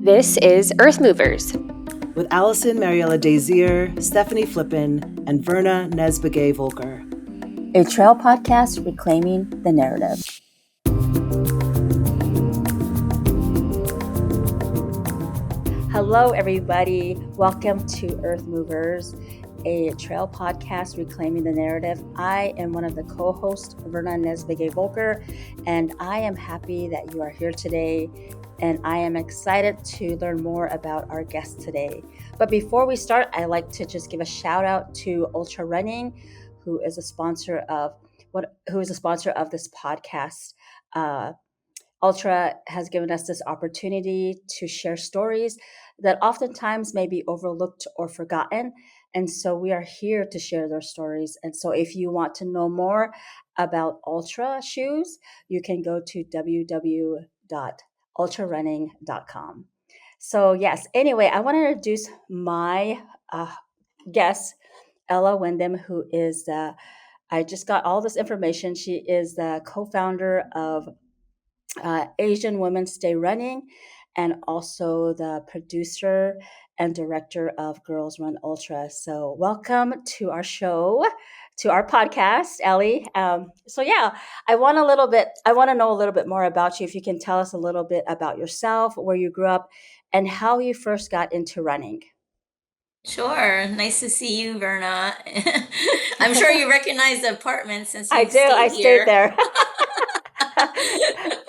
This is Earthmovers with Allison Mariella Desir, Stephanie Flippin, and Verna NezBegay Volker. A trail podcast reclaiming the narrative. Hello, everybody. Welcome to Earthmovers, a trail podcast reclaiming the narrative. I am one of the co-hosts, Verna NezBegay Volker, and I am happy that you are here today. And I am excited to learn more about our guest today. But before we start, I'd like to just give a shout out to Ultra Running, who is a sponsor of this podcast. Ultra has given us this opportunity to share stories that oftentimes may be overlooked or forgotten. And so we are here to share their stories. And so if you want to know more about Ultra shoes, you can go to www.ultrarunning.com. So yes, anyway, I want to introduce my guest, Ellie Windham, who is I just got all this information. She is the co-founder of Asian Women Stay Running, and also the producer and director of Girls Run Ultra. So welcome to our show, to our podcast, Ellie. I want to know a little bit more about you. If you can tell us a little bit about yourself, where you grew up, and how you first got into running. Sure. Nice to see you, Verna. I'm sure you recognize the apartment since you I do. I stayed there.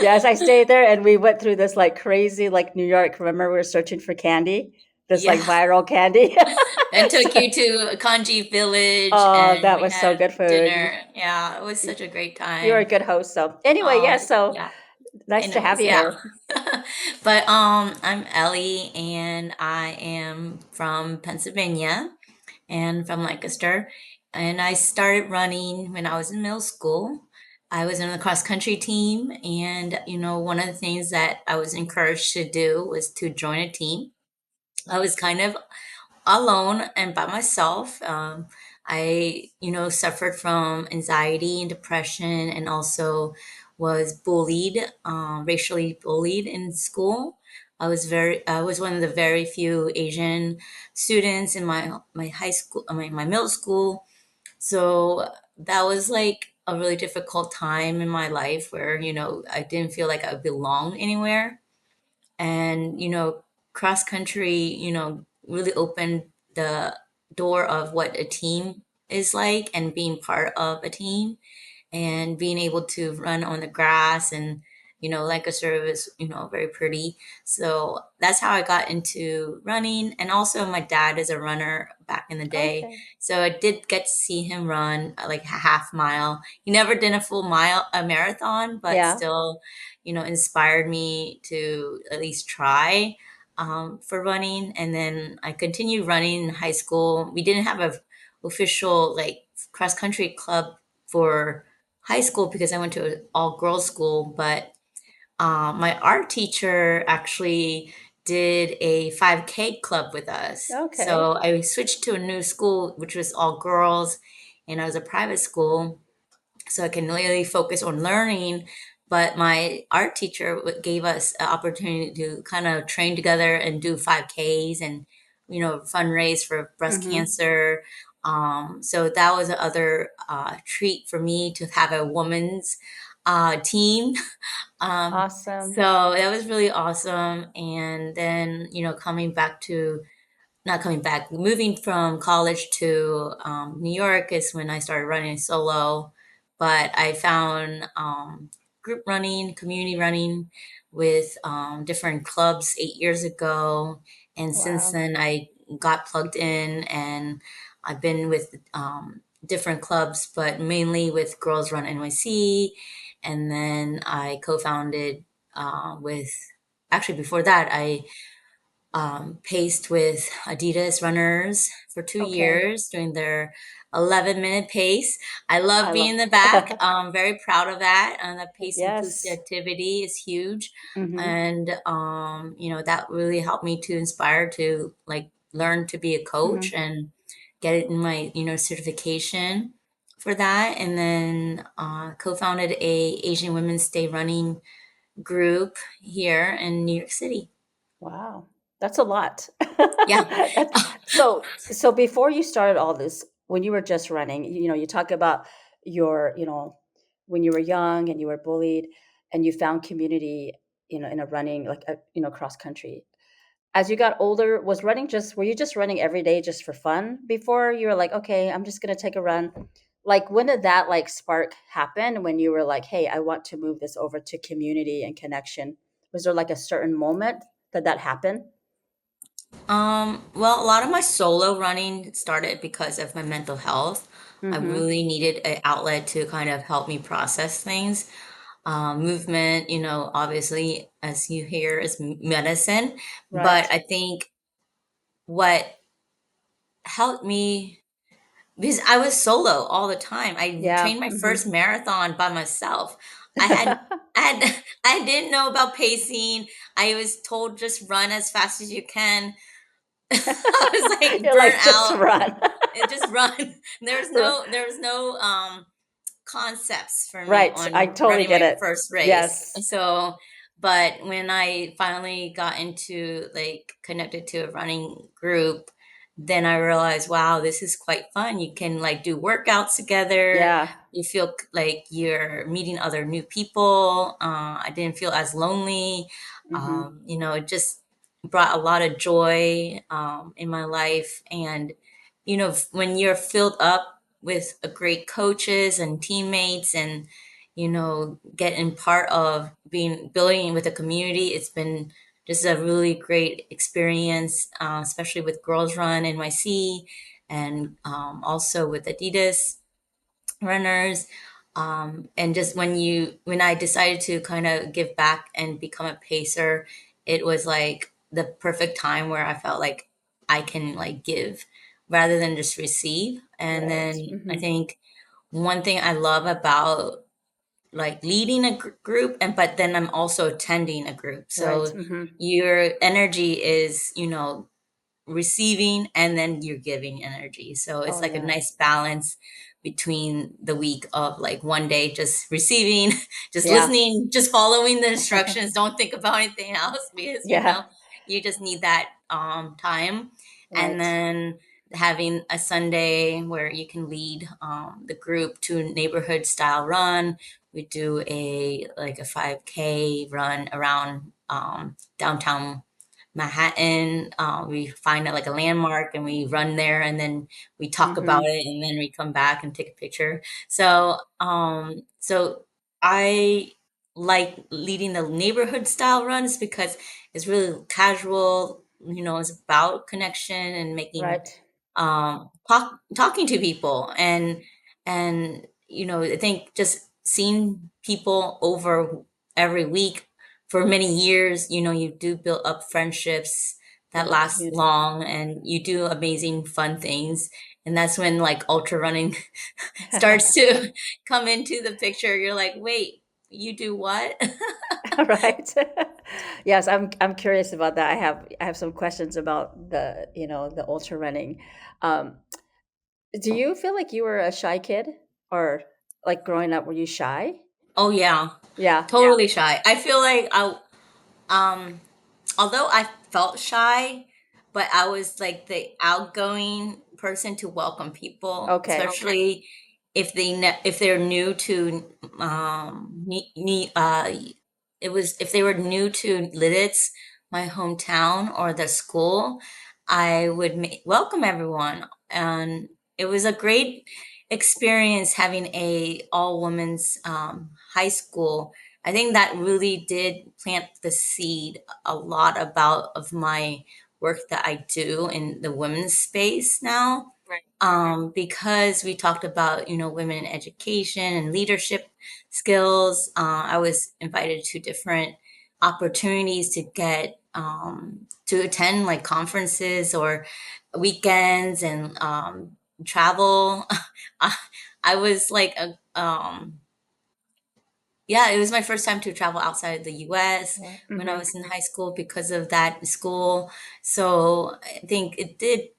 Yes, I stayed there, and we went through this like crazy, like New York. Remember, we were searching for candy, like viral candy, and took you to Kanji Village. Oh, and that was so good food. Dinner. Yeah, it was such a great time. You were a good host. So anyway, nice to have you here. But I'm Ellie, and I am from Pennsylvania, and from Lancaster, and I started running when I was in middle school. I was in the cross country team, and one of the things that I was encouraged to do was to join a team. I was kind of alone and by myself. I suffered from anxiety and depression, and also was bullied, racially bullied in school. I was one of the very few Asian students in my high school, my middle school. So that was like a really difficult time in my life where, I didn't feel like I belonged anywhere. And, cross country, really opened the door of what a team is like, and being part of a team, and being able to run on the grass. And Lancaster is very pretty, so that's how I got into running. And also my dad is a runner back in the day. Okay. So I did get to see him run like a half mile. He never did a full marathon, but still inspired me to at least try for running. And then I continued running in high school. We didn't have a official like cross country club for high school because I went to an all girls school, but my art teacher actually did a 5K club with us. Okay. So I switched to a new school, which was all girls, and I was a private school, so I can really focus on learning. But my art teacher gave us an opportunity to kind of train together and do 5Ks, and fundraise for breast cancer. So that was another treat for me to have a woman's team. Awesome. So that was really awesome. And then, moving from college to New York is when I started running solo. But I found group running, community running with different clubs 8 years ago. And since then, I got plugged in, and I've been with different clubs, but mainly with Girls Run NYC. And then I co-founded before that, I paced with Adidas runners for 2 years doing their 11-minute pace. I love being in the back. I'm very proud of that. And the pace inclusivity is huge. And, that really helped me to inspire to like learn to be a coach and get it in my, certification for that. And then co-founded a Asian Women Stay Running group here in New York City. Wow, that's a lot. Yeah. That's, so before you started all this, when you were just running, you talk about your, when you were young and you were bullied and you found community, in a running, like, cross country. As you got older, were you just running every day just for fun before you were like, okay, I'm just going to take a run? Like, when did that like spark happen when you were like, hey, I want to move this over to community and connection? Was there like a certain moment that happened? Well, a lot of my solo running started because of my mental health. I Mm-hmm. really needed an outlet to kind of help me process things. Movement, obviously, as you hear, is medicine. But Right. I think what helped me, because I was solo all the time. I Yeah. trained my Mm-hmm. first marathon by myself. I had, I had, I didn't know about pacing. I was told just run as fast as you can. I was like You're burnt like, just out. run. Just run. Ru- There was no concepts for me right. I on totally running get my it. first race. Yes. So, but when I finally got into like connected to a running group, then I realized, wow, this is quite fun. You can like do workouts together. Yeah. You feel like you're meeting other new people. I didn't feel as lonely. Mm-hmm. It just brought a lot of joy in my life. And, when you're filled up with a great coaches and teammates and, getting part of building with a community, it's been just a really great experience, especially with Girls Run NYC and also with Adidas runners. And just when I decided to kind of give back and become a pacer, it was like the perfect time where I felt like I can like give rather than just receive. And Right. then I Mm-hmm. think one thing I love about like leading a group, and but then I'm also attending a group. Right. So Mm-hmm. your energy is, receiving and then you're giving energy. So Oh it's like a yeah. nice balance between the week of like one day just receiving, just Yeah. listening, just following the instructions, don't think about anything else because Yeah. you just need that time. And Right. then having a Sunday where you can lead the group to a neighborhood style run. We do a 5K run around downtown Manhattan. We find like a landmark and we run there and then we talk about Mm-hmm. it and then we come back and take a picture. So I like leading the neighborhood style runs because it's really casual. It's about connection and making Right. talking to people and I think just seeing people over every week for many years, you do build up friendships that Build up last community. long and you do amazing fun things. And that's when like ultra running starts to come into the picture. You're like, wait, you do what? Right. Yes, I'm curious about that. I have some questions about the ultra running. Um, do you feel like you were a shy kid, or like growing up, were you shy? Oh yeah, Yeah. totally shy. I feel like um although I felt shy, but I was like the outgoing person to welcome people, Okay. especially if they're new to it was if they were new to Lidditz, my hometown or the school, I would welcome everyone, and it was a great experience having a all women's high school. I think that really did plant the seed a lot about of my work that I do in the women's space now. Right. Because we talked about, women in education and leadership skills. I was invited to different opportunities to get to attend like conferences or weekends and travel. I, I was like a yeah, it was my first time to travel outside the US Wow. when I Hmm. was in high school because of that school. So I think it did,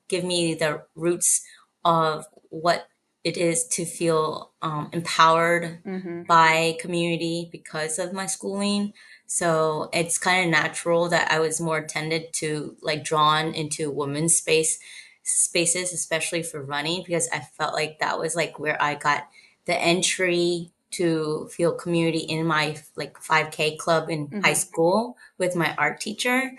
give me the roots of what it is to feel empowered Mm-hmm. by community because of my schooling. So it's kind of natural that I was more tended to like drawn into women's spaces, especially for running, because I felt like that was like where I got the entry to feel community in my like 5K club in high Mm-hmm. school with my art teacher,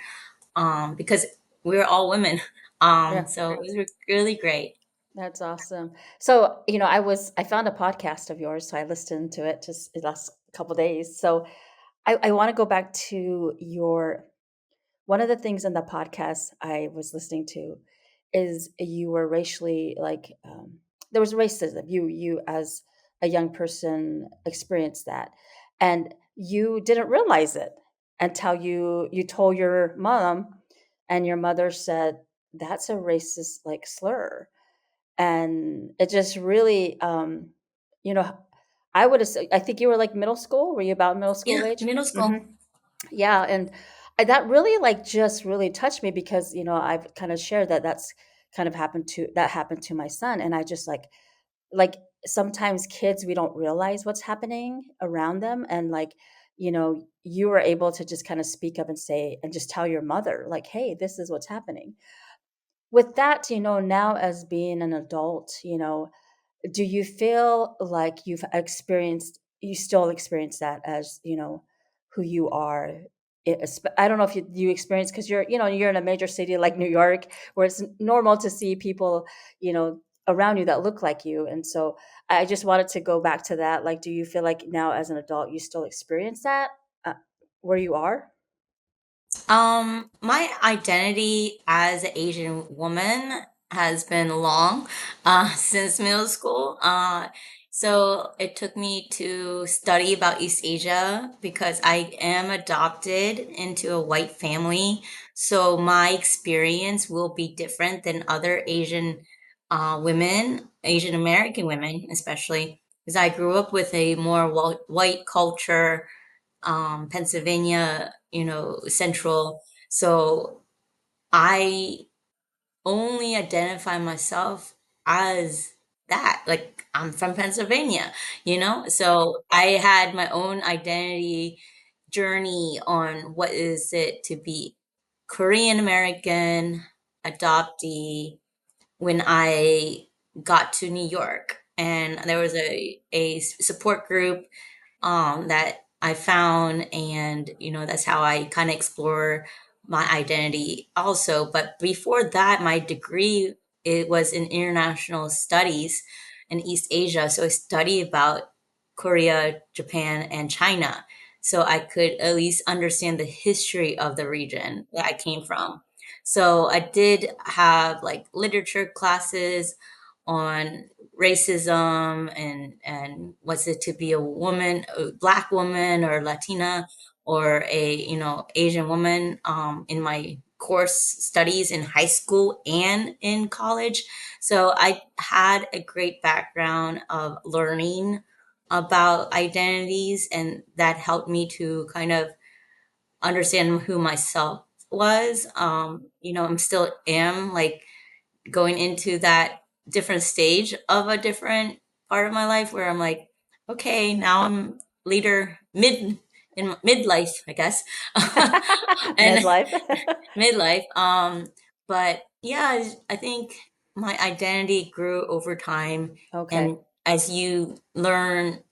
because we were all women. Yeah. So it was really great. That's awesome. So, I found a podcast of yours, so I listened to it just the last couple days. So I want to go back to your one of the things in the podcast I was listening to is you were racially there was racism. You as a young person experienced that, and you didn't realize it until you told your mom, and your mother said that's a racist like slur, and it just really you know I would have I think you were like middle school. Were you about middle school Yeah, age? middle Hmm. school. Yeah, and that really like just really touched me because I've kind of shared that that happened to my son, and I just like sometimes kids, we don't realize what's happening around them, and you were able to just kind of speak up and say and just tell your mother like, hey, this is what's happening. With that, now as being an adult, do you feel like you still experience that as, who you are? I don't know if you experience, because you're in a major city like New York, where it's normal to see people, around you that look like you. And so I just wanted to go back to that. Like, do you feel like now as an adult, you still experience that uh, where you are? My identity as an Asian woman has been long, since middle school. So it took me to study about East Asia because I am adopted into a white family. So my experience will be different than other Asian women, Asian American women, especially because I grew up with a more white culture, Pennsylvania, central. So I only identify myself as that. Like I'm from Pennsylvania, So I had my own identity journey on what is it to be Korean American adoptee when I got to New York. And there was a support group that I found, and that's how I kind of explore my identity also. But before that, my degree, it was in international studies in East Asia, so I studied about Korea, Japan, and China, so I could at least understand the history of the region that I came from. So I did have like literature classes on racism and what's it to be a woman, a black woman or Latina or a Asian woman, in my course studies in high school and in college. So I had a great background of learning about identities, and that helped me to kind of understand who myself was. I'm still am like going into that different stage of a different part of my life where I'm like, okay, now I'm leader in midlife, I guess, and Midlife. midlife. But yeah, I think my identity grew over time, Okay, and as you learn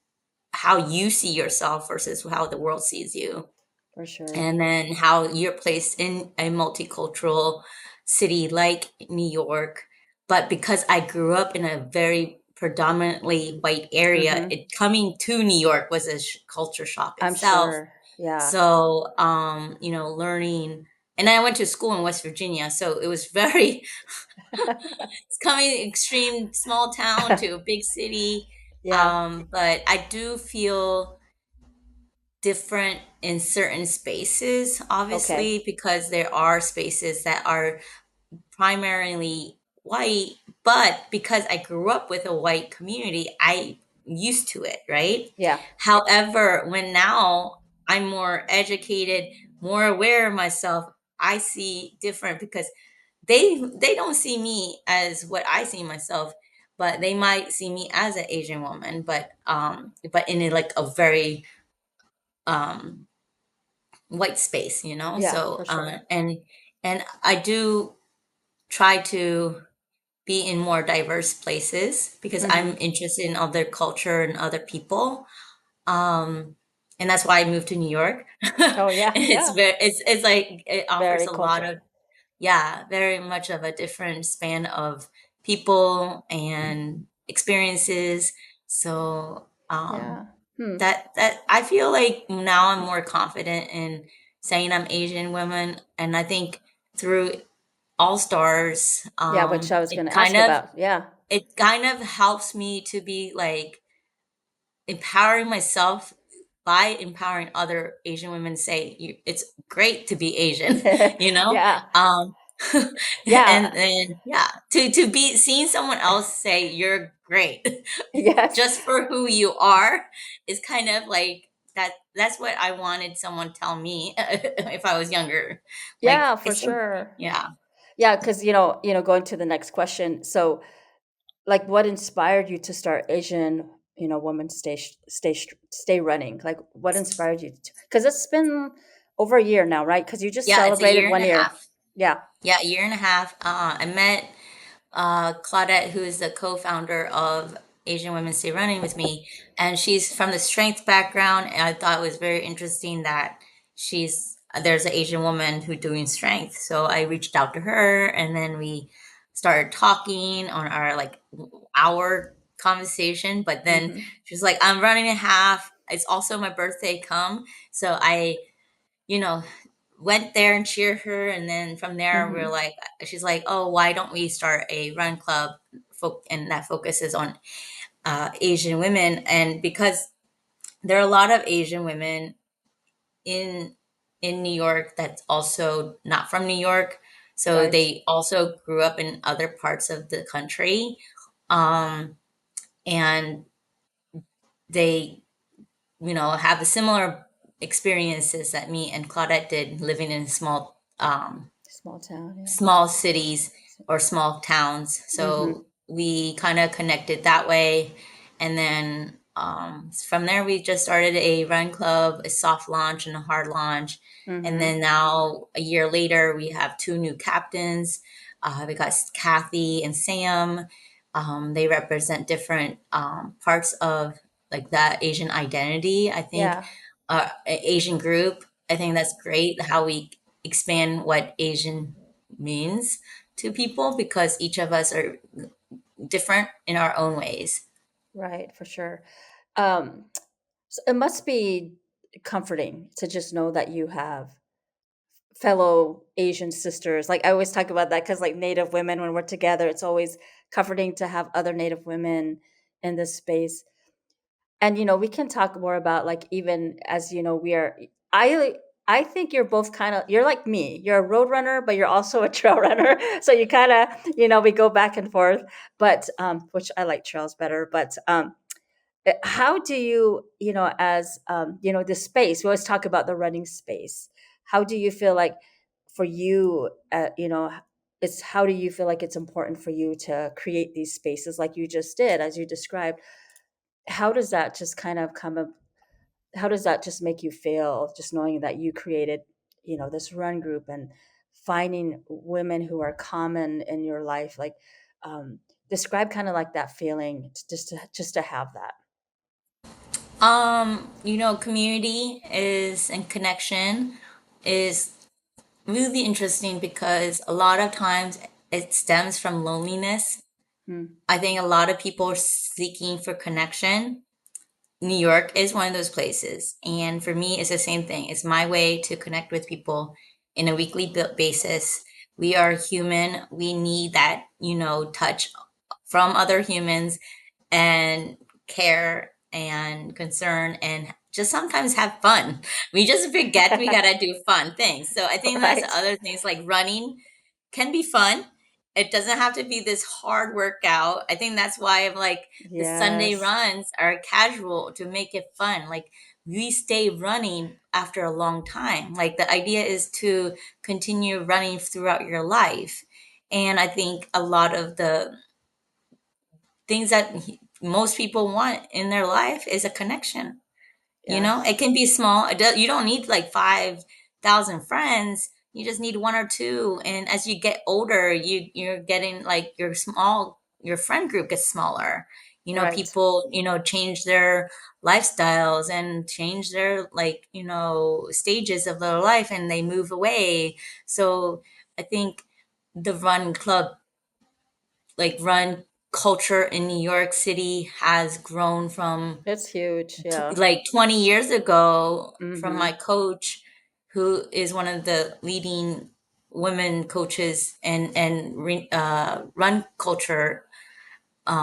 how you see yourself versus how the world sees you, for sure. and then how you're placed in a multicultural city like New York. But because I grew up in a very predominantly white area, Hmm. it coming to New York was a culture shock I'm itself. sure. Yeah. So, learning, and I went to school in West Virginia, so it was very, it's coming extreme small town to a big city. Yeah. But I do feel different in certain spaces, Okay. obviously, because there are spaces that are primarily white, but because I grew up with a white community, I used to it, right? Yeah. However, when now I'm more educated, more aware of myself, I see different because they don't see me as what I see myself, but they might see me as an Asian woman, but in like a very um white space, you know. Yeah, So for sure. and I do try to be in more diverse places because I'm Mm-hmm. interested in other culture and other people. Um, and that's why I moved to New York. Oh yeah, It's yeah. very, it's like it offers Very a lot culture. of, yeah, very much of a different span of people and experiences. So, Yeah. Hmm. that I feel like now I'm more confident in saying I'm Asian woman, and I think through All Stars, Yeah, which I was going to ask about. Yeah. it kind of helps me to be like empowering myself by empowering other Asian women to say it's great to be Asian, you know? Yeah. Um Yeah. and yeah, to be seeing someone else say you're great Yes. just for who you are is kind of like that's what I wanted someone to tell me if I was younger. Like Yeah, for it's so sure. yeah. Yeah, because going to the next question. So, like, what inspired you to start Asian, women stay running? Like, what inspired you to? Because it's been over a year now, right? Because you just Yeah, it's a celebrated year and one a year. half. Yeah. Yeah, a year and a half. I met Claudette, who is the co-founder of Asian Women Stay Running with me, and she's from the strength background. And I thought it was very interesting that there's an Asian woman who doing strength. So I reached out to her, and then we started talking on our like hour conversation. But then Hmm. she was like, "I'm running a half. It's also my birthday. Come." So I you know, went there and cheered her. And then from there, we're Hmm. like, she's like, oh, why don't we start a run club? And that focuses on Asian women. And because there are a lot of Asian women in New York that's also not from New York. So Right. they also grew up in other parts of the country. Um, and they, have the similar experiences that me and Claudette did living in a Small town. Yeah. small cities or small towns. Hmm. So we kind of connected that way. And then from there, we just started a run club, a soft launch, and a hard launch. And Hmm. then now, a year later, we have two new captains. We got Kathy and Sam. They represent different parts of like that Asian identity. I think Yeah. Asian group. I think that's great how we expand what Asian means to people because each of us are different in our own ways. Right. For sure. Um, so it must be comforting to just know that you have fellow Asian sisters. Like I always talk about that because like Native women, when we're together, it's always comforting to have other Native women in this space. And we can talk more about like even as we are. I I think you're both you're like me. You're a road runner, but you're also a trail runner. So you kind of we go back and forth. But which I like trails better. But how do you as the space? We always talk about the running space. How do you feel like for you? It's how do you feel like it's important for you to create these spaces like you just did, as you described? How does that just kind of come up? How does that just make you feel, just knowing that you created, this run group and finding women who are common in your life? Like, describe kind of like that feeling, just to have that. Community is and connection is really interesting because a lot of times it stems from loneliness. Hmm. I think a lot of people are seeking for connection. New York is one of those places. And for me, it's the same thing. It's my way to connect with people in a weekly basis. We are human. We need that, touch from other humans and care and concern and just sometimes have fun. We just forget we gotta do fun things. So I think that's the Right. other things like running can be fun. It doesn't have to be this hard workout. I think that's why I'm like the Sunday Yes. runs are casual to make it fun. Like we stay running after a long time. Like the idea is to continue running throughout your life. And I think a lot of things that most people want in their life is a connection. Yes. It can be small. You don't need like 5,000 friends. You just need one or two. And as you get older, you're getting like your friend group gets smaller. Right. People, change their lifestyles and change their like, stages of their life and they move away. So I think the run culture in New York City has grown from It's huge. Yeah. like 20 years ago from Mm-hmm. my coach, who is one of the leading women coaches and run culture Is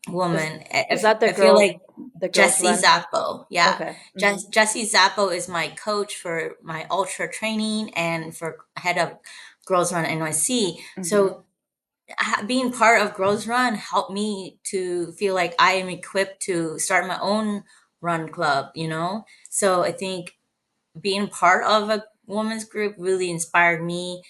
woman. is that I feel like the girls Jessie run? Zappo. Yeah. Okay. Mm-hmm. Jessie Zappo is my coach for my ultra training and for head of Girls Run NYC. Mm-hmm. So being part of Girls Run helped me to feel like I am equipped to start my own run club. So I think being part of a women's group really inspired me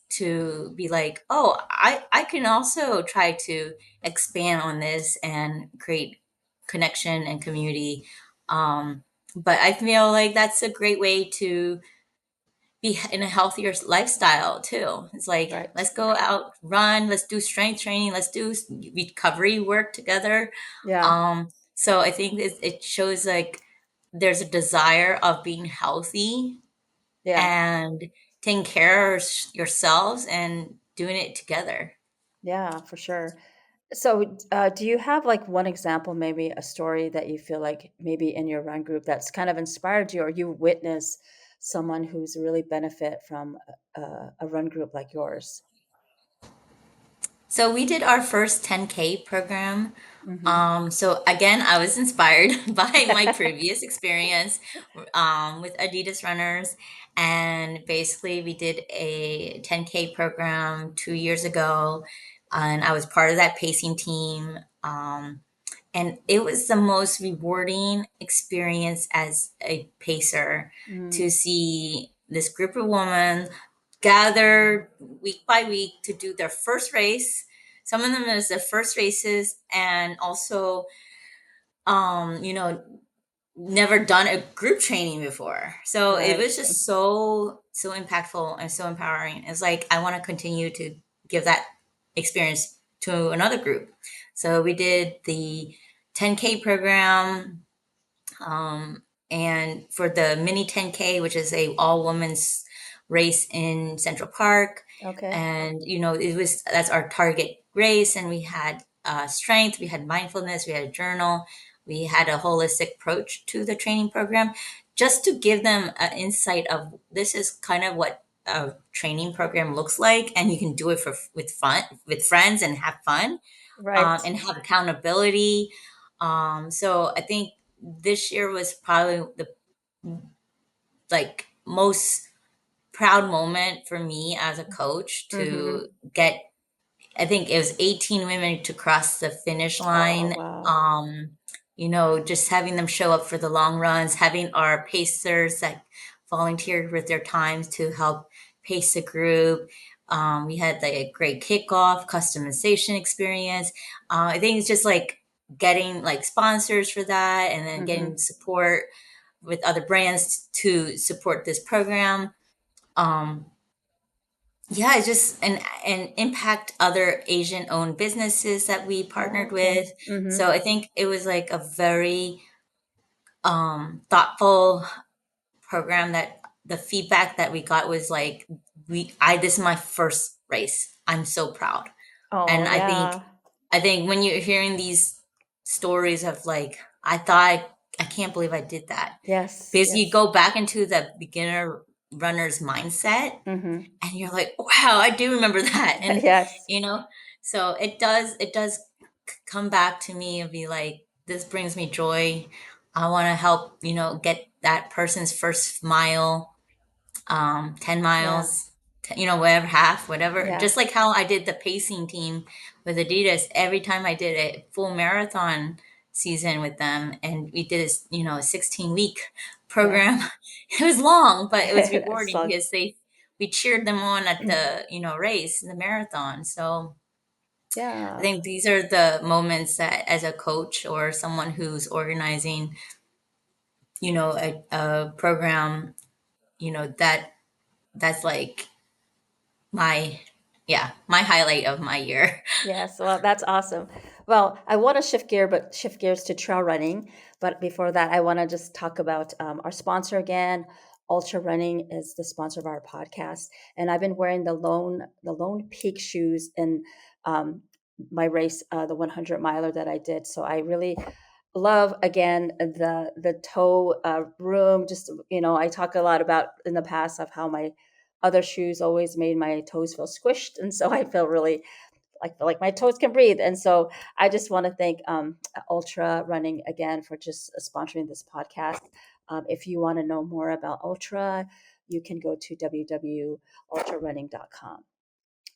to be like, oh, I can also try to expand on this and create connection and community. But I feel like that's a great way to be in a healthier lifestyle too. It's like, Right. let's go out, run, let's do strength training, let's do recovery work together. Yeah. So I think it shows like there's a desire of being healthy Yeah. and taking care of yourselves and doing it together. Yeah, for sure. So, do you have like one example, maybe a story that you feel like maybe in your run group that's kind of inspired you, or you witness someone who's really benefit from a run group like yours? So we did our first 10K program. Mm-hmm. So again, I was inspired by my previous experience with Adidas runners. And basically, we did a 10K program 2 years ago. And I was part of that pacing team. And it was the most rewarding experience as a pacer to Mm, see this group of women gather week by week to do their first race. Some of them is their first races, and also, you know, never done a group training before. So it right. was just so impactful and so empowering. It's like I want to continue to give that experience to another group. So we did the 10K program, and for the mini 10K, which is a all women's race in Central Park. Okay. And that's our target race, and we had strength, we had mindfulness, we had a journal, we had a holistic approach to the training program, just to give them an insight of this is kind of what a training program looks like, and you can do it with fun with friends and have fun, Right. and have accountability. So I think this year was probably the like most proud moment for me as a coach Mm-hmm. to get. I think it was 18 women to cross the finish Oh, line. wow. Just having them show up for the long runs, having our pacers that volunteered with their times to help pace the group. We had like a great kickoff, customization experience. I think it's just like getting like sponsors for that and then Mm-hmm. getting support with other brands to support this program. Um, yeah, it's just and impact other Asian owned businesses that we Oh, partnered okay. with. Mm-hmm. So I think it was like a very thoughtful program that the feedback that we got was like this is my first race. I'm so proud. Oh, And yeah. I think when you're hearing these stories of like I can't believe I did that. Yes. Because you Yes. go back into the beginner runner's mindset Mm-hmm. and you're like, wow, I do remember that. And Yes. you know, so it does come back to me and be like, this brings me joy. I want to help, get that person's first mile, 10 Yeah. miles, whatever, half, whatever. Yeah. Just like how I did the pacing team with Adidas, every time I did a full marathon season with them, and we did this, a 16-week Yeah. program. It was long, but it was That's rewarding fun. because we cheered them on at the, race, the marathon. So I Yeah. think these are the moments that, as a coach or someone who's organizing, a program, that's like my, yeah, my highlight of my year. Yes, well, that's awesome. Well, I want to shift gears to trail running. But before that, I want to just talk about our sponsor again. Ultra Running is the sponsor of our podcast, and I've been wearing the Lone Peak shoes in um, my race, the 100 miler that I did. So I really love again the toe room. Just I talk a lot about in the past of how my other shoes always made my toes feel squished, and so I feel really I feel like my toes can breathe. And so I just want to thank Ultra Running again for just sponsoring this podcast. If you want to know more about Ultra, you can go to www.ultrarunning.com.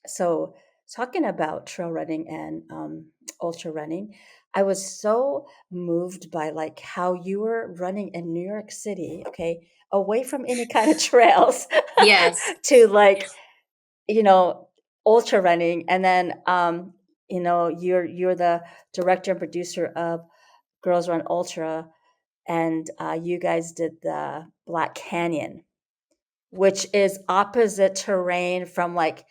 So, talking about trail running and ultra running, I was so moved by like how you were running in New York City, okay, away from any kind of trails Yes. to like you know, ultra running, and then you're the director and producer of Girls Run Ultra, and you guys did the Black Canyon, which is opposite terrain from like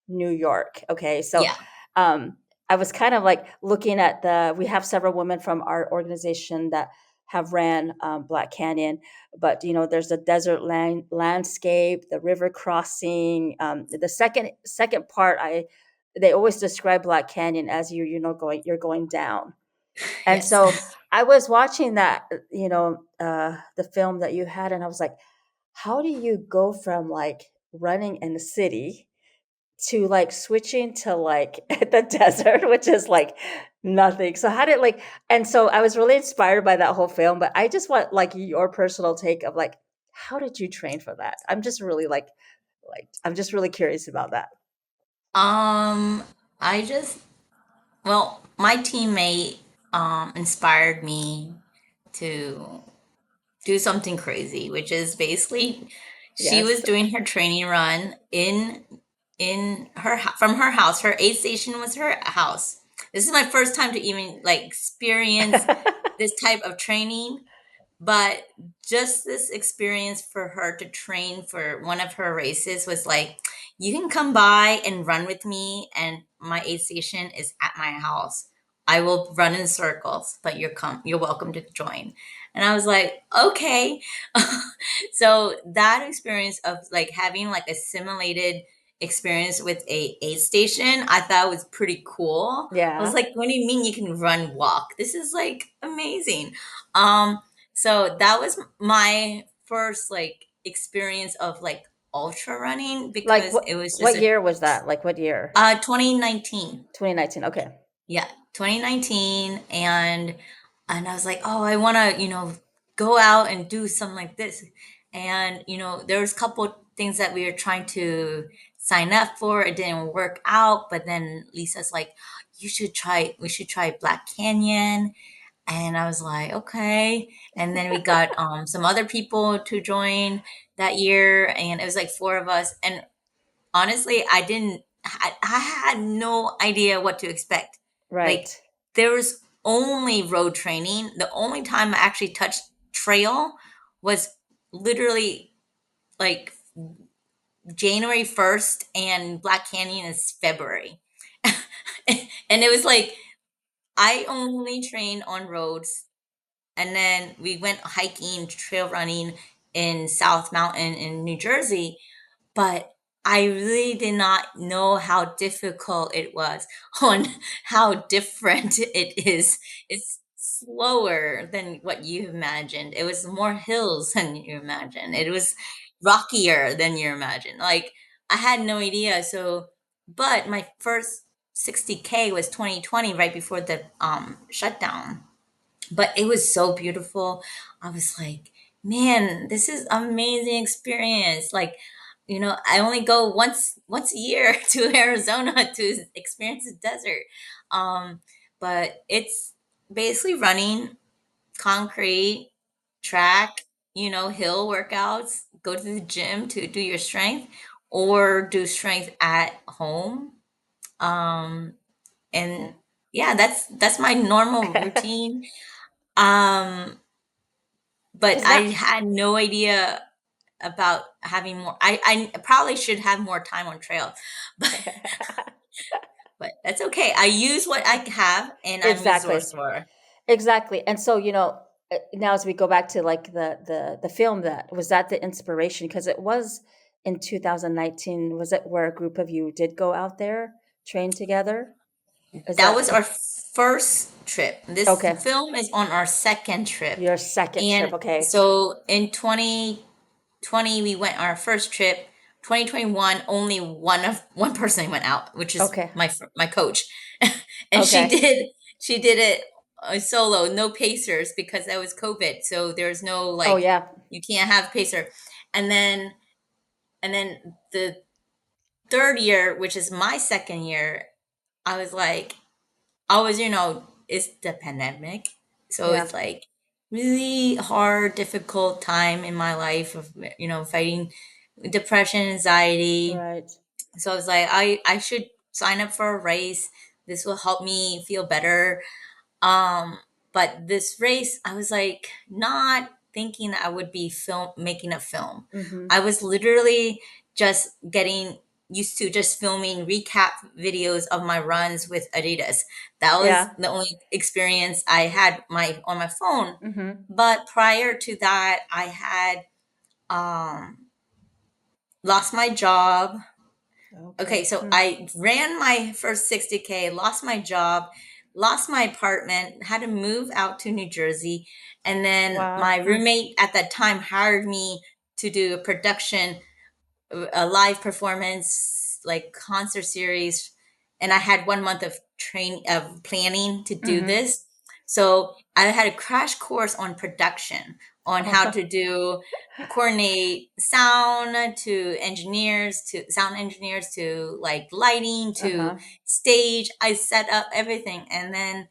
New York. Okay, so Yeah. um, I was kind of like looking at we have several women from our organization that have ran Black Canyon, but there's a desert landscape, the river crossing. The second part, they always describe Black Canyon as you're going down, and Yes. so I was watching that the film that you had, and I was like, how do you go from like running in the city to like switching to like the desert, which is like nothing? So how did like, and so I was really inspired by that whole film, but I just want like your personal take of like, how did you train for that? I'm just really I'm just really curious about that. Um, I just, well, my teammate inspired me to do something crazy, which is basically she was Yes. doing her training run in from her house. Her aid station was her house. This is my first time to even like experience this type of training, but just this experience for her to train for one of her races was like, you can come by and run with me, and my aid station is at my house. I will run in circles, but you're welcome to join. And I was like, okay. So that experience of like having like a simulated experience with a aid station, I thought was pretty cool. I was Yeah. like, what do you mean you can run walk? This is like amazing. Um, so that was my first like experience of like ultra running, Like because what it was just what a year was that? Like what year? 2019. 2019. Okay. Yeah, 2019. And I was like, oh, I want to, go out and do something like this. And there was a couple things that we were trying to sign up for. It didn't work out, but then Lisa's like, we should try Black Canyon. And I was like, okay. And then we got some other people to join that year, and it was like four of us. And honestly, I had no idea what to expect. Like, Right. there was only road training. The only time I actually touched trail was literally like January 1st, and Black Canyon is February. And it was like, I only train on roads. And then we went hiking, trail running in South Mountain in New Jersey. But I really did not know how difficult it was, on how different it is. It's slower than what you imagined. It was more hills than you imagined. It was rockier than you imagined. Like, I had no idea. So, but my first 60K was 2020, right before the shutdown, but it was so beautiful. I was like, man, this is amazing experience. Like, I only go once a year to Arizona to experience the desert. Um, but it's basically running concrete track, hill workouts, go to the gym to do your strength, or do strength at home. Um, And Okay. yeah, that's my normal routine. Um, but It's I not. had no idea about having more. I probably should have more time on trail, but that's okay. I use what I have, and I'm Exactly. resourceful. Exactly. And so, now as we go back to like the film, that was that the inspiration, because it was in 2019, was it where a group of you did go out there, train together? Is That that was our first trip. This okay? film is on our second trip. Your second trip, And okay. so in 2020, we went on our first trip. 2021, only one person went out, which is Okay. my coach. And Okay. she did it solo, no pacers because that was COVID. So there's no Oh like, yeah. you can't have pacer. And then the third year, which is my second year, I was like, it's the pandemic. So Yeah. it's like really hard, difficult time in my life of, fighting depression, anxiety. Right. So I was like, I should sign up for a race. This will help me feel better. Um, but this race, I was like not thinking that I would be making a film. Mm-hmm. I was literally just getting used to just filming recap videos of my runs with Adidas. That was Yeah. the only experience I had my on my phone. Mm-hmm. But prior to that, I had um, lost my job. Okay, Okay. so I ran my first 60K, lost my job, lost my apartment, had to move out to New Jersey. And then Wow. my roommate at that time hired me to do a production, a live performance, like concert series. And I had 1 month of planning to do Mm-hmm. this. So I had a crash course on production, on how to do coordinate sound to engineers, to sound engineers, to like lighting, to Uh-huh. stage. I set up everything. And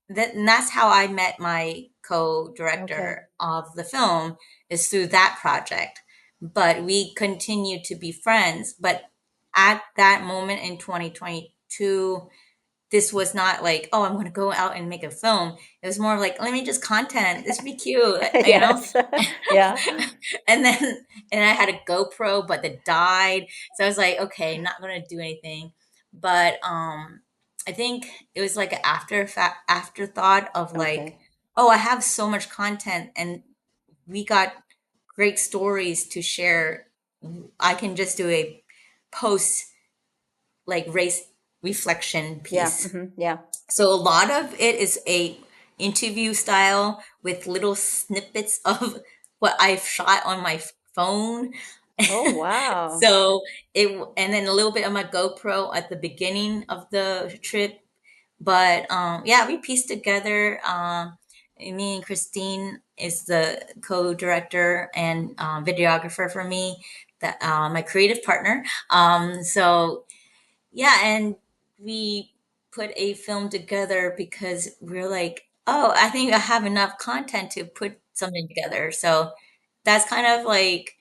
that's how I met my Okay. co-director of the film, is through that project. But we continued to be friends. But at that moment in 2022, this was not like, oh, I'm going to go out and make a film. It was more like, let me just content. This would be cute, you know? Yes. Yeah. And then, and I had a GoPro, but it died. So I was like, okay, not going to do anything. But I think it was like an afterthought of like, Okay. oh, I have so much content and we got great stories to share. I can just do a post like race reflection Yeah. piece. Mm-hmm. Yeah. So a lot of it is a interview style with little snippets of what I've shot on my phone. Oh wow. So and then a little bit of my GoPro at the beginning of the trip. But yeah, we pieced together. Me and Christine is the co-director and videographer for me, that my creative partner. So yeah, and we put a film together because we're like, oh, I think I have enough content to put something together. So that's kind of like,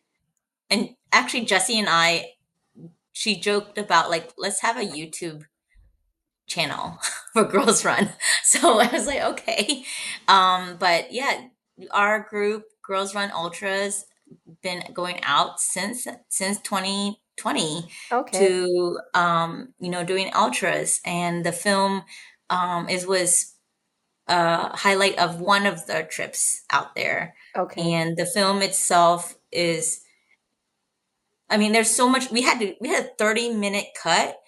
and actually Jesse and I, she joked about like, let's have a YouTube channel for Girls Run. So I was like, okay. But yeah, our group, Girls Run Ultras, been going out since 2020 Okay. to doing ultras, and the film is was a highlight of one of the trips out there. Okay. And the film itself is, I mean, there's so much. We had a 30-minute cut,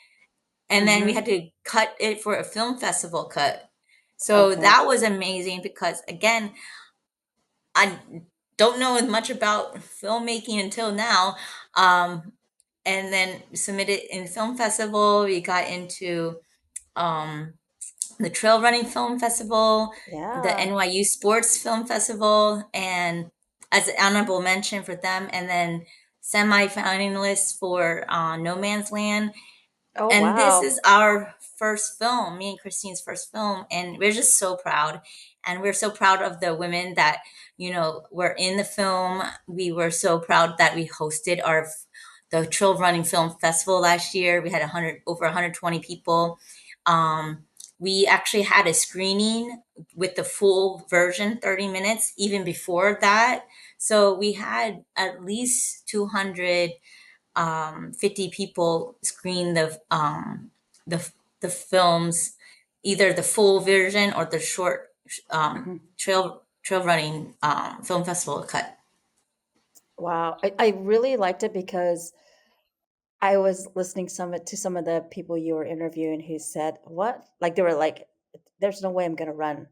and then we Mm-hmm. had to cut it for a film festival cut. So Okay. that was amazing because again, I don't know as much about filmmaking until now. Um, and then submitted in film festival. We got into um, the Trail Running Film Festival, the Yeah. NYU Sports Film Festival, and as an honorable mention for them, and then semi-finalists for No Man's Land. Oh And this wow. is our first film, me and Christine's first film, and we're just so proud. And we're so proud of the women that, were in the film. We were so proud that we hosted the Trail Running Film Festival last year. We had over 120 people. We actually had a screening with the full version, 30 minutes, even before that. So we had at least 250 people screen the the films, either the full version or the short Mhm. trail running film festival cut. Wow. I really liked it because I was listening to some of the people you were interviewing who said, "What?" Like they were like, "There's no way I'm going to run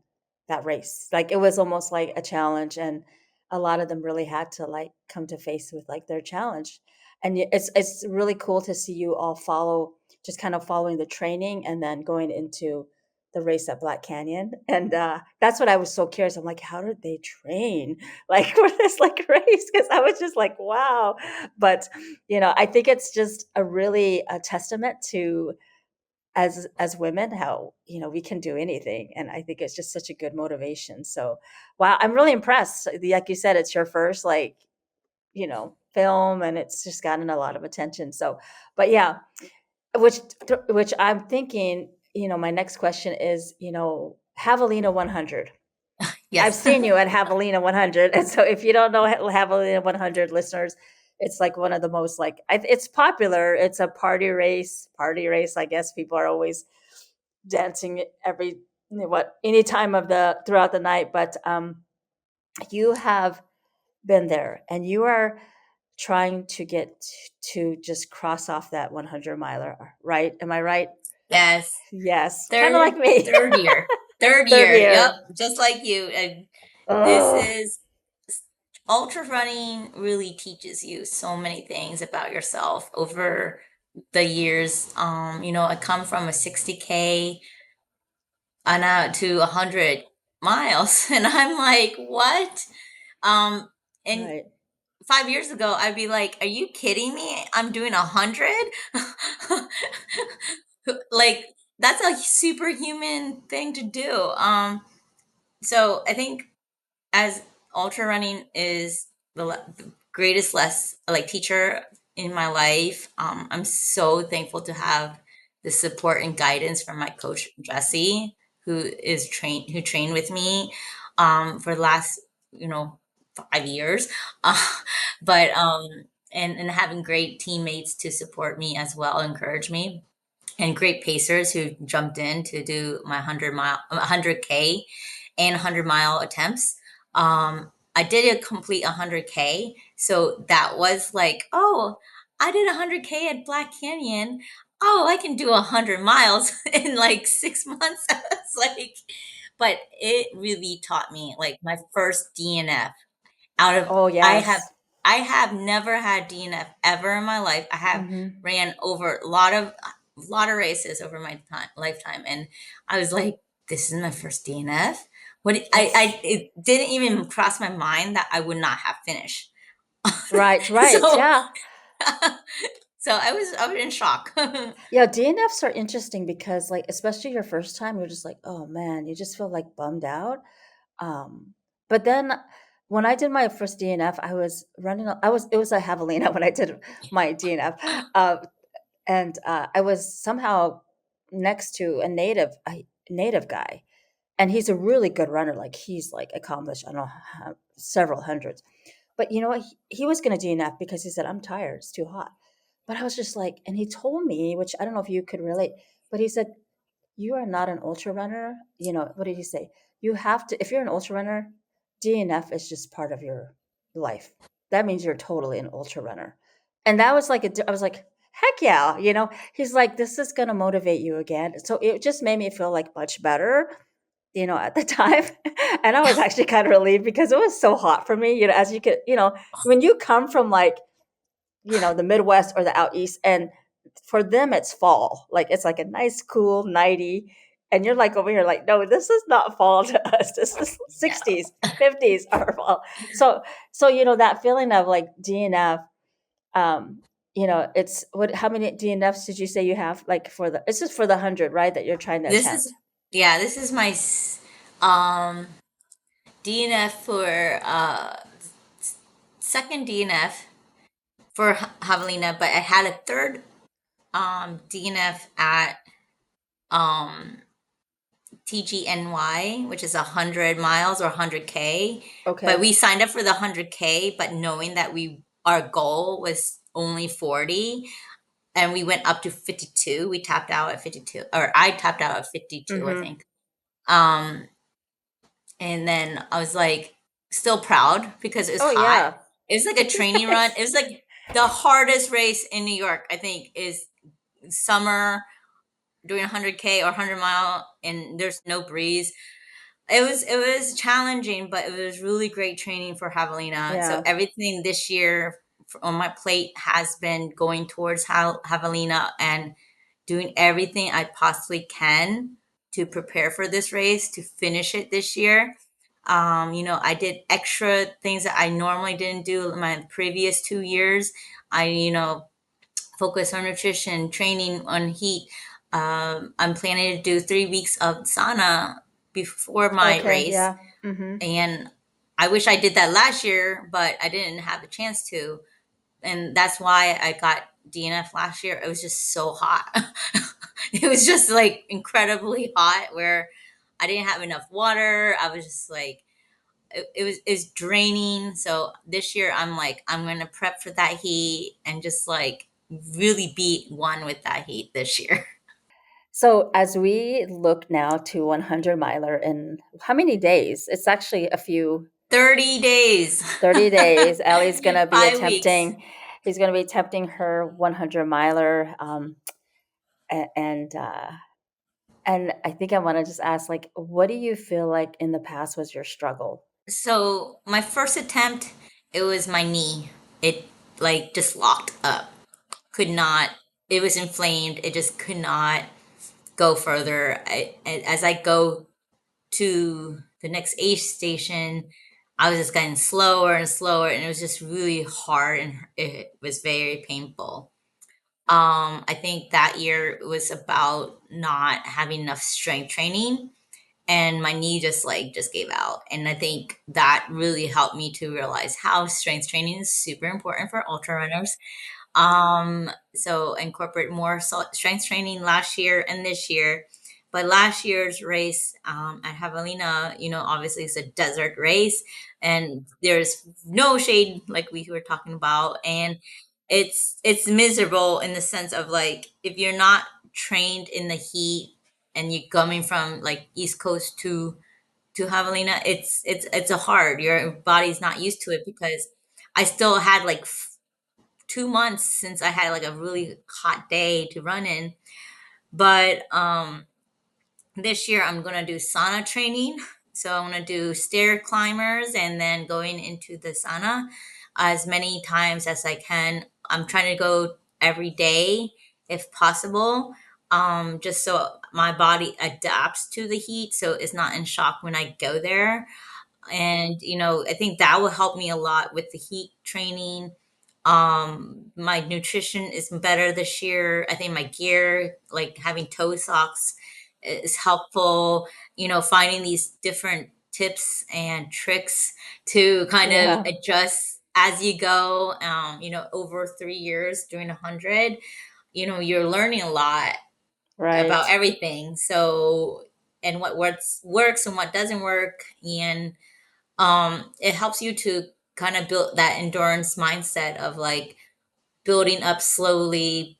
that race." Like it was almost like a challenge, and a lot of them really had to like come to face with like their challenge. And it's really cool to see you all follow, just kind of following the training and then going into the race at Black Canyon. And that's what I was so curious. I'm like, how did they train like for this like race? Because I was just like, wow. But I think it's just a testament to as women how we can do anything, and I think it's just such a good motivation. So wow, I'm really impressed. Like you said, it's your first like film, and it's just gotten a lot of attention. So but yeah, which I'm thinking, my next question is, Javelina 100. I've Yes. seen you at Javelina 100. And so if you don't know Javelina 100, listeners, it's like one of the most like it's popular. It's a party race. I guess people are always dancing every what any time of the throughout the night. But you have been there, and you are trying to get to just cross off that 100 miler, right? Am I right? Yes. Yes, kind of Third like me. third year. Third Third year. Yep. year. Just like you. And this Oh, is ultra running really teaches you so many things about yourself over the years. I come from a 60K and out to 100 miles and I'm like, what? And right. 5 years ago, I'd be like, "Are you kidding me? I'm doing 100." Like that's a superhuman thing to do. So I think as ultra running is the greatest less like teacher in my life. I'm so thankful to have the support and guidance from my coach Jesse, who trained with me for the last you know 5 years, uh, but and having great teammates to support me as well, encourage me, and great pacers who jumped in to do my 100K and 100-mile attempts. I did a complete 100K. So that was like, oh, I did 100K at Black Canyon. Oh, I can do 100 miles in like 6 months. It's like, but it really taught me like my first DNF out of Oh, I have yes. I have never had DNF ever in my life. I have Mhm. ran over a lot of races over my lifetime, and I was like, "This is my first DNF." It's It didn't even cross my mind that I would not have finished. right, right, So, yeah. so I was in shock. Yeah, DNFs are interesting because, like, especially your first time, you're just like, "Oh, man," you just feel, like, bummed out. Um, but then when I did my first DNF, I was running I was it was a javelina when I did my DNF, and, I was somehow next to a native guy, and he's a really good runner, like, he's, like, accomplished, I don't know, ho several hundreds. But you know what? He was gonna DNF because he said, "I'm tired, it's too hot." But I was just like, and he told me, which I don't know if you could relate, but he said, "You are not an ultra runner." What did he say? You have to, if you're an ultra runner, DNF is just part of your life. That means you're totally an ultra runner. And that was like, I was like, heck yeah. He's like, this is going to motivate you again. So it just made me feel like much better, at the time. And I was actually kind of relieved because it was so hot for me, as you could, when you come from like, the Midwest or the out east, and for them it's fall. Like it's like a nice cool 90, and you're like over here like, no, this is not fall to us. This is No. 60s, 50s are fall. So that feeling of like DNF, it's what how many DNFs did you say you have? Like for the it's just for the 100, right? That you're trying to This is attempt. yeah, this is my um DNF for second DNF for Javelina, but I had a third DNF at um, TGNY, which is 100 miles or 100K. But Okay. we signed up for the 100K, but knowing that our goal was only 40, and we went up to 52. We tapped out at 52, or I tapped out at 52, I Mm-hmm. think. Um, and then I was like, still proud because it was Oh hot. yeah. It was like a training run. It was like the hardest race in New York, I think, is summer doing 100K or 100 mile, and there's no breeze. It was challenging, but it was really great training for Javelina. So Yeah. everything this year on my plate has been going towards Javelina and doing everything I possibly can to prepare for this race to finish it this year. I did extra things that I normally didn't do in my previous 2 years. I focus on nutrition, training on heat. I'm planning to do 3 weeks of sauna before my Okay. race. Yeah. Mm-hmm. And I wish I did that last year, but I didn't have a chance to. And that's why I got DNF last year. It was just so hot. It was just like incredibly hot where I didn't have enough water. I was just like, it was draining. So this year I'm like, I'm gonna prep for that heat and just like really be one with that heat this year. So as we look now to 100 miler in how many days? It's actually a few 30 days. 30 days. Ellie's going to be 5 weeks. he's going to be attempting her 100 miler. And, and I think I want to just ask, like, what do you feel like in the past was your struggle? So my first attempt, it was my knee. It like just locked up. Could not. It was inflamed. It just could not go further. As I go to the next aid station, I was just getting slower and slower, and it was just really hard, and it was very painful. I think that year was about not having enough strength training, and my knee just gave out. And I think that really helped me to realize how strength training is super important for ultra runners. So incorporate more strength training last year and this year. But last year's race at Javelina, obviously it's a desert race, and there's no shade like we were talking about, and it's miserable in the sense of like if you're not trained in the heat and you're coming from like East Coast to Javelina, it's a hard. Your body's not used to it because I still had like 2 months since I had like a really hot day to run in. But this year I'm gonna do sauna training. So I'm gonna do stair climbers and then going into the sauna as many times as I can. I'm trying to go every day if possible. Just so my body adapts to the heat so it's not in shock when I go there. And I think that will help me a lot with the heat training. My nutrition is better this year. I think my gear, like having toe socks, is helpful. Finding these different tips and tricks to kind of Yeah. adjust as you go. Over 3 years doing 100, you're learning a lot about Right. everything. So, and what works and what doesn't work, and it helps you to kind of build that endurance mindset of like building up slowly,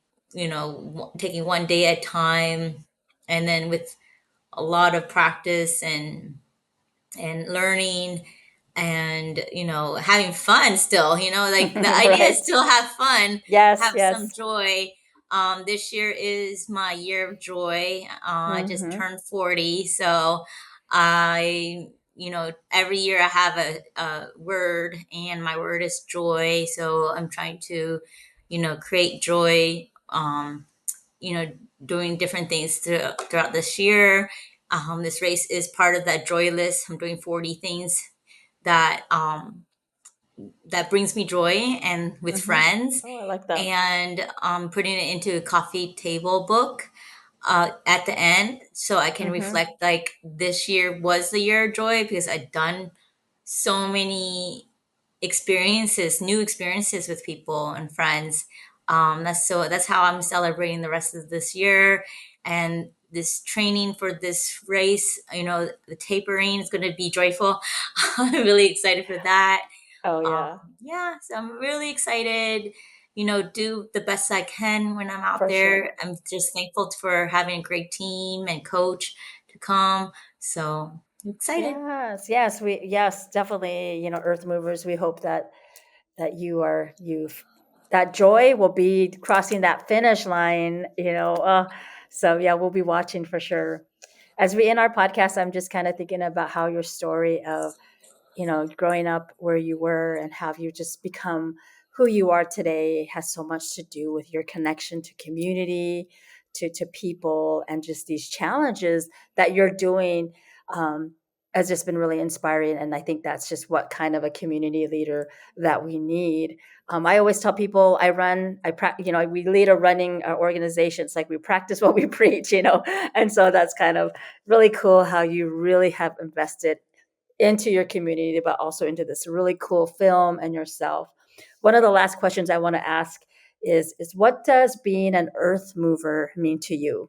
taking one day at a time, and then with a lot of practice and learning and having fun still, like the idea is Right. still have fun, Yes, have some yes. joy. This year is my year of joy. I just Mm-hmm. turned 40, so I every year I have a word, and my word is joy. So I'm trying to create joy, you know doing different things throughout this year. This race is part of that joy list. I'm doing 40 things that that brings me joy and with Mm-hmm. friends, Oh, I like that. and putting it into a coffee table book at the end so I can Mm-hmm. reflect like this year was the year of joy because I've done so many new experiences with people and friends. That's how I'm celebrating the rest of this year. And this training for this race. The tapering is going to be joyful. I'm really excited for that. Oh, yeah, Yeah, so I'm really excited. Do the best I can when I'm out for sure. there. I'm just thankful for having a great team and coach to come. So I'm excited. Yes, definitely. Earth movers. We hope that that joy will be crossing that finish line. So yeah, we'll be watching for sure. As we end our podcast, I'm just kind of thinking about how your story of growing up where you were and have you just become who you are today has so much to do with your connection to community, to people, and just these challenges that you're doing has just been really inspiring. And I think that's just what kind of a community leader that we need. I always tell people we lead a running organization. It's like we practice what we preach, and so that's kind of really cool how you really have invested into your community, but also into this really cool film and yourself. One of the last questions I want to ask is what does being an earth mover mean to you?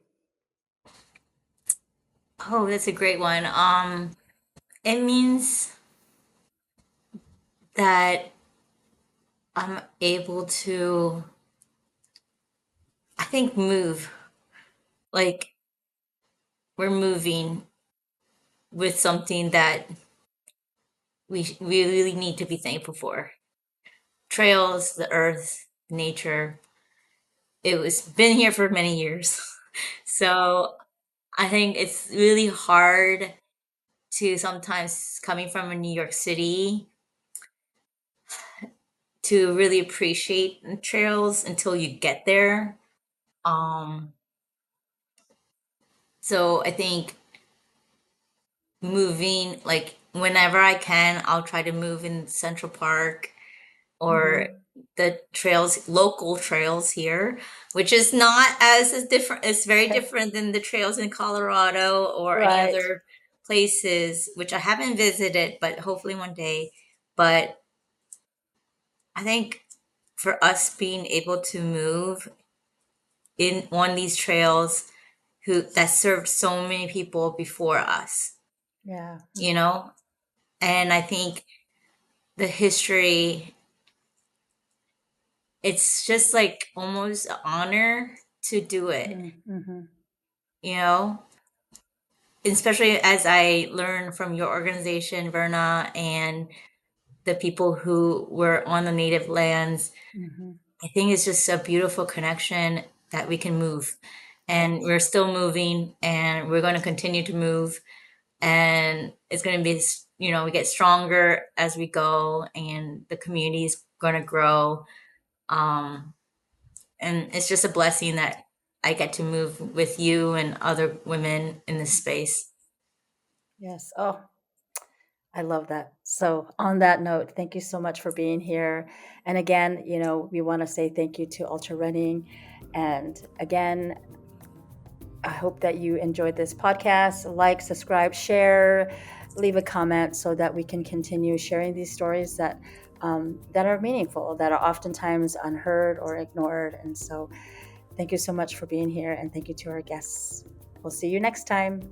Oh, that's a great one. It means that I'm able to, I think, move. Like we're moving with something that we really need to be thankful for. Trails, the earth, nature. It was been here for many years. So I think it's really hard to sometimes coming from a New York City to really appreciate the trails until you get there. Um, so I think moving, like whenever I can, I'll try to move in Central Park or Mm-hmm. the trails, local trails here, which is not as different. It's very different than the trails in Colorado or any Right. other places, which I haven't visited, but hopefully one day. But I think for us being able to move in on these trails who that served so many people before us, Yeah. you know, and I think the history, it's just like almost an honor to do it, Mm-hmm. you know, especially as I learned from your organization, Verna, and the people who were on the native lands. Mm-hmm. I think it's just a beautiful connection that we can move. And Yes. we're still moving and we're going to continue to move. And it's going to be, we get stronger as we go and the community is going to grow. Um, and it's just a blessing that I get to move with you and other women in this space. Yes. Oh, I love that. So, on that note, thank you so much for being here. And again, we want to say thank you to Ultra Running. And again, I hope that you enjoyed this podcast. Like, subscribe, share, leave a comment so that we can continue sharing these stories that are meaningful, that are oftentimes unheard or ignored. And so, thank you so much for being here, and thank you to our guests. We'll see you next time.